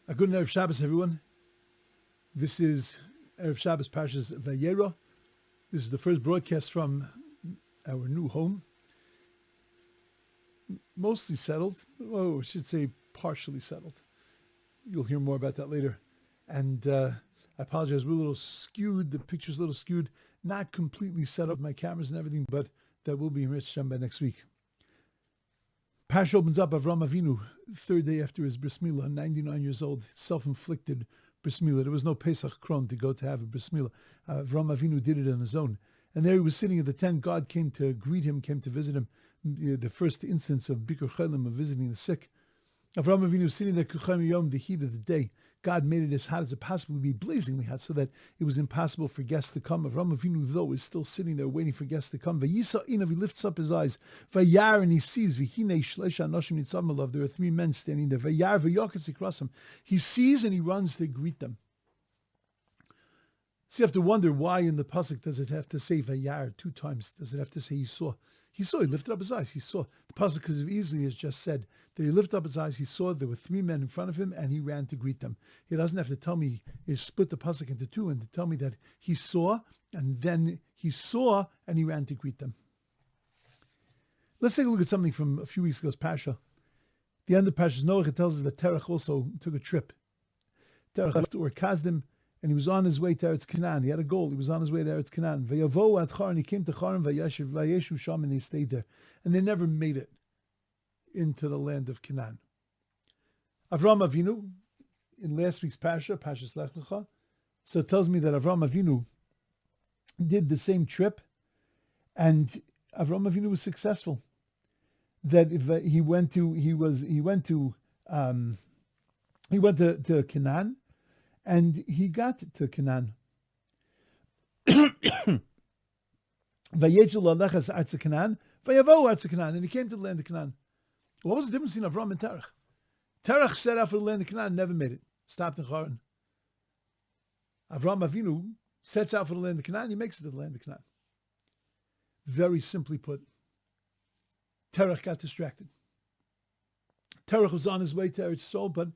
A good Erev Shabbos, everyone. This is Erev Shabbos Parshas Vayeira. This is the first broadcast from our new home. Mostly settled. Oh, I should say partially settled. You'll hear more about that later. And I apologize, we're a little skewed. The picture's a little skewed. Not completely set up my cameras and everything, but that will be enriched by next week. Parsha opens up Avram Avinu, third day after his bris milah, 99 years old, self-inflicted bris milah. There was no Pesach Kron to go to have a bris milah. Avram Avinu did it on his own. And there he was sitting at the tent. God came to greet him, came to visit him. The first instance of Bikur Chelim, of visiting the sick. Avram Avinu was sitting there, Kuchem Yom, the heat of the day. God made it as hot as it possibly be, blazingly hot, so that it was impossible for guests to come. Avram Avinu, though, is still sitting there waiting for guests to come. Vayisa inav, he lifts up his eyes. Vayar, and he sees, V'hinei shleisha anoshim nitzavim alav, there are three men standing there. Vayar v'yoketz ikrasam. He sees and he runs to greet them. So you have to wonder why in the pasuk does it have to say Vayar two times? Does it have to say he saw? He saw, he lifted up his eyes, he saw. The pasuk could have easily has just said that he lifted up his eyes, he saw there were three men in front of him, and he ran to greet them. He doesn't have to tell me, he split the pasuk into two, and to tell me that he saw, and then he saw, and he ran to greet them. Let's take a look at something from a few weeks ago's Parsha. The end of Parshas Noach, it tells us that Terach also took a trip. Terach left Ur Kasdim, and he was on his way to Eretz Canaan. He had a goal. He was on his way to Eretz Canaan. Vayavo ad Char, and he came to Char, and Vayeshu Sham, and he stayed there. And they never made it into the land of Canaan. Avram Avinu, in last week's Parsha, Parshas Lech Lecha, so it tells me that Avram Avinu did the same trip, and Avram Avinu was successful. That if he went to Canaan, and he got to Canaan. And he came to the land of Canaan. What was the difference between Avram and Terach? Terach set out for the land of Canaan, never made it. Stopped in Haran. Avram Avinu sets out for the land of Canaan, he makes it to the land of Canaan. Very simply put, Terach got distracted. Terach was on his way to Eretz Yisrael, but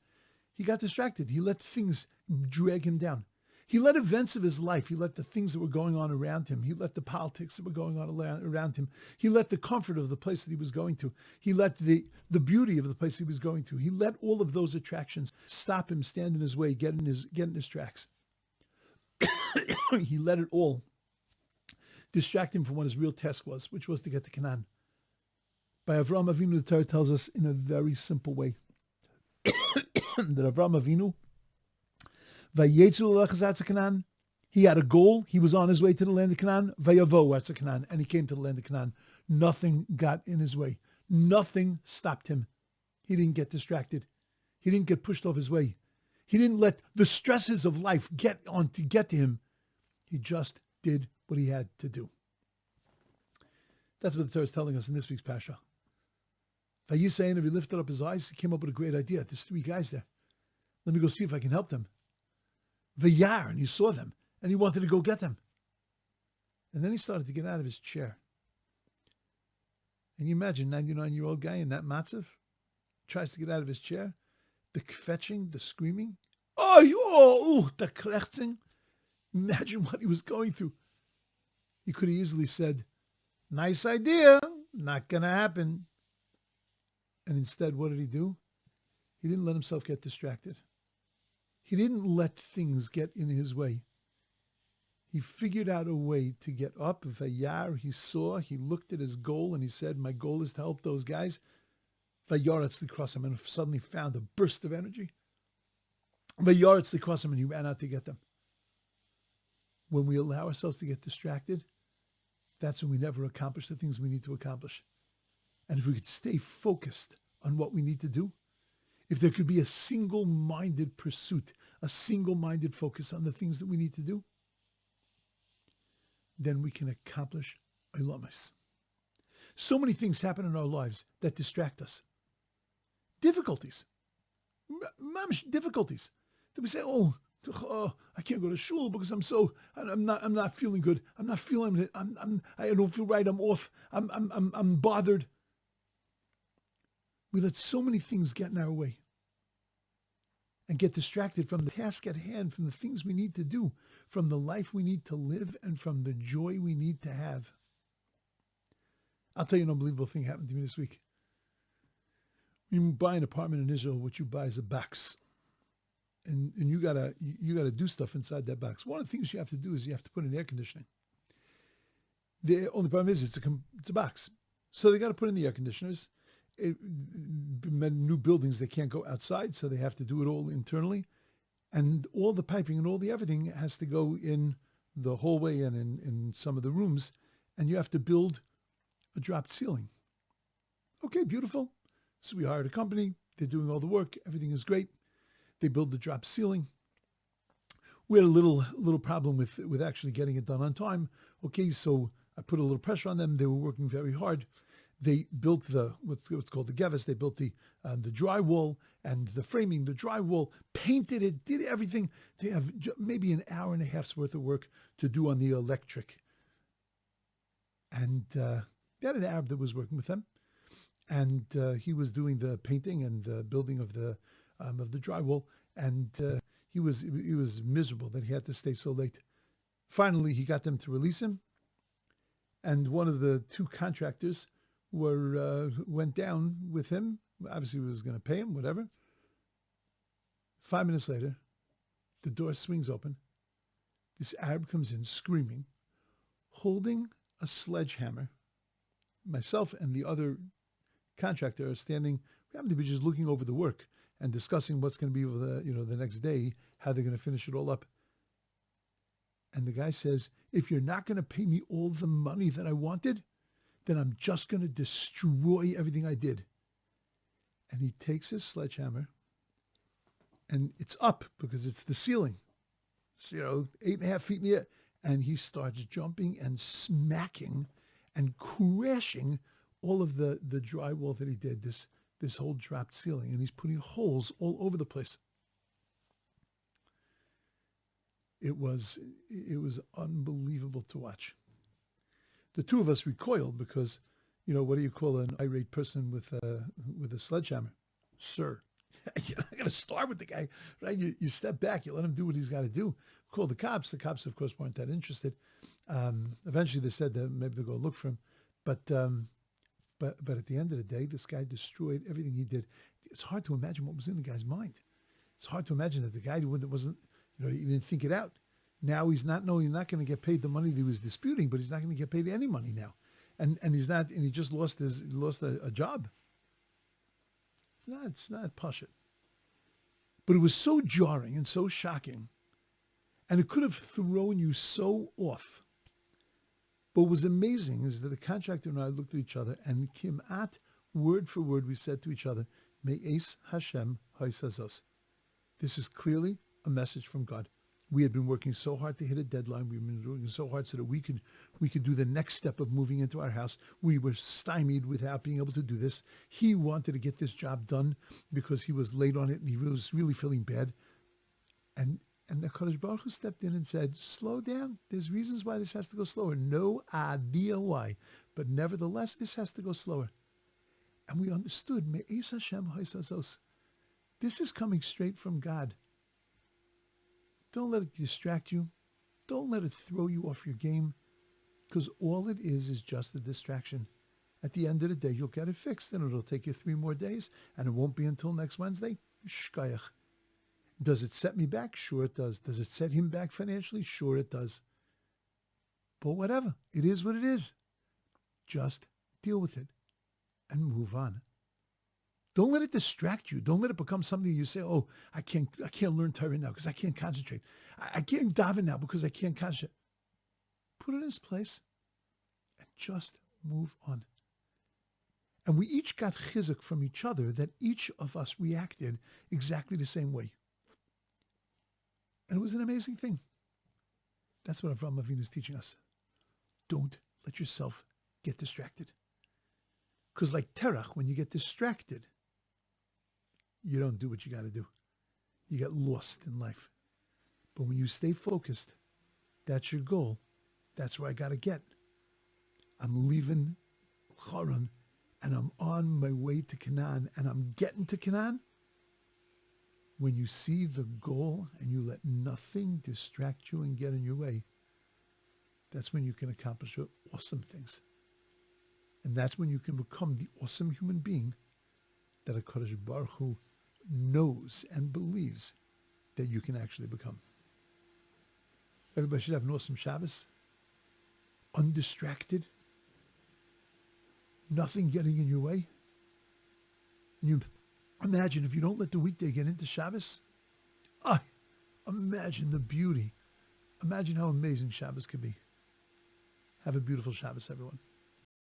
he got distracted. He let things drag him down. He let events of his life, he let the things that were going on around him, he let the politics that were going on around him, he let the comfort of the place that he was going to, he let the beauty of the place he was going to, he let all of those attractions stop him, stand in his way, get in his tracks. He let it all distract him from what his real task was, which was to get to Canaan. By Avram Avinu, the Torah tells us in a very simple way that Avram Avinu, he had a goal. He was on his way to the land of Canaan. And he came to the land of Canaan. Nothing got in his way. Nothing stopped him. He didn't get distracted. He didn't get pushed off his way. He didn't let the stresses of life get to him. He just did what he had to do. That's what the Torah is telling us in this week's Parsha. Vayisayin, if he lifted up his eyes, he came up with a great idea. There's three guys there. Let me go see if I can help them. Vayar, and he saw them, and he wanted to go get them. And then he started to get out of his chair. And you imagine, 99-year-old guy in that matzav, tries to get out of his chair, the kvetching, the screaming, the krechzing. Imagine what he was going through. He could have easily said, nice idea, not going to happen. And instead, what did he do? He didn't let himself get distracted. He didn't let things get in his way. He figured out a way to get up. Vayar, he saw, he looked at his goal, and he said, my goal is to help those guys. Vayaretz l'krasam, and suddenly found a burst of energy. Vayaretz l'krasam, and he ran out to get them. When we allow ourselves to get distracted, that's when we never accomplish the things we need to accomplish. And if we could stay focused on what we need to do, if there could be a single-minded pursuit, a single-minded focus on the things that we need to do, then we can accomplish Olamis. So many things happen in our lives that distract us. Difficulties. Difficulties. That we say, I can't go to shul because I'm not feeling good. I'm not feeling it. I don't feel right. I'm off. I'm bothered. We let so many things get in our way. and get distracted from the task at hand, from the things we need to do, from the life we need to live, and from the joy we need to have. I'll tell you an unbelievable thing happened to me this week. When you buy an apartment in Israel, what you buy is a box. And you gotta do stuff inside that box. One of the things you have to do is you have to put in air conditioning. The only problem is it's a box. So they got to put in the air conditioners. New buildings, they can't go outside, so they have to do it all internally. And all the piping and all the everything has to go in the hallway and in some of the rooms. And you have to build a dropped ceiling. Okay, beautiful. So we hired a company. They're doing all the work. Everything is great. They build the drop ceiling. We had a little problem with actually getting it done on time. Okay, so I put a little pressure on them. They were working very hard. They built what's called the gevis. They built the drywall and the framing, the drywall, painted it, did everything. They have maybe an hour and a half's worth of work to do on the electric. And they had an Arab that was working with them, and he was doing the painting and the building of the drywall, and he was miserable that he had to stay so late. Finally, he got them to release him, and one of the two contractors went down with him. Obviously, he was going to pay him, whatever. 5 minutes later, the door swings open. This Arab comes in screaming, holding a sledgehammer. Myself and the other contractor are standing. We happen to be just looking over the work and discussing what's going to be the next day, how they're going to finish it all up. And the guy says, if you're not going to pay me all the money that I wanted, then I'm just going to destroy everything I did. And he takes his sledgehammer, and it's up because it's the ceiling. It's, 8.5 feet in the air. And he starts jumping and smacking and crashing all of the drywall that he did, this whole dropped ceiling. And he's putting holes all over the place. It was unbelievable to watch. The two of us recoiled because, what do you call an irate person with a sledgehammer? Sir. You're not going to start with the guy, right? You step back, you let him do what he's got to do. Call the cops. The cops, of course, weren't that interested. Eventually, they said that maybe they'll go look for him. But at the end of the day, this guy destroyed everything he did. It's hard to imagine what was in the guy's mind. It's hard to imagine that the guy wasn't, he didn't think it out. Now he's not going to get paid the money that he was disputing, but he's not going to get paid any money now, and he just lost a job. No, it's not Parsha. But it was so jarring and so shocking, and it could have thrown you so off. But what was amazing is that the contractor and I looked at each other, and kimat, word for word, we said to each other, Me'es Hashem ha'isazos. This is clearly a message from God. We had been working so hard to hit a deadline. We've been working so hard so that we could do the next step of moving into our house. We were stymied without being able to do this. He wanted to get this job done because he was late on it and he was really feeling bad. And the Kadosh Baruch Hu stepped in and said, slow down. There's reasons why this has to go slower. No idea why. But nevertheless, this has to go slower. And we understood, Me'es Hashem ha'isazos. This is coming straight from God. Don't let it distract you. Don't let it throw you off your game, because all it is just a distraction. At the end of the day, you'll get it fixed, and it'll take you 3 more days, and it won't be until next Wednesday. Shkayach. Does it set me back? Sure it does. Does it set him back financially? Sure it does. But whatever. It is what it is. Just deal with it and move on. Don't let it distract you. Don't let it become something you say, oh, I can't learn Torah now because I can't concentrate. I can't daven now because I can't concentrate. Put it in its place and just move on. And we each got chizuk from each other that each of us reacted exactly the same way. And it was an amazing thing. That's what Avraham Avinu is teaching us. Don't let yourself get distracted. Because like Terach, when you get distracted, you don't do what you got to do. You get lost in life. But when you stay focused, that's your goal. That's where I got to get. I'm leaving Haran, and I'm on my way to Canaan, and I'm getting to Canaan. When you see the goal and you let nothing distract you and get in your way, that's when you can accomplish awesome things. And that's when you can become the awesome human being that HaKadosh Baruch Hu knows and believes that you can actually become. Everybody should have an awesome Shabbos, undistracted, nothing getting in your way. And you imagine if you don't let the weekday get into Shabbos, imagine the beauty. Imagine how amazing Shabbos could be. Have a beautiful Shabbos, everyone.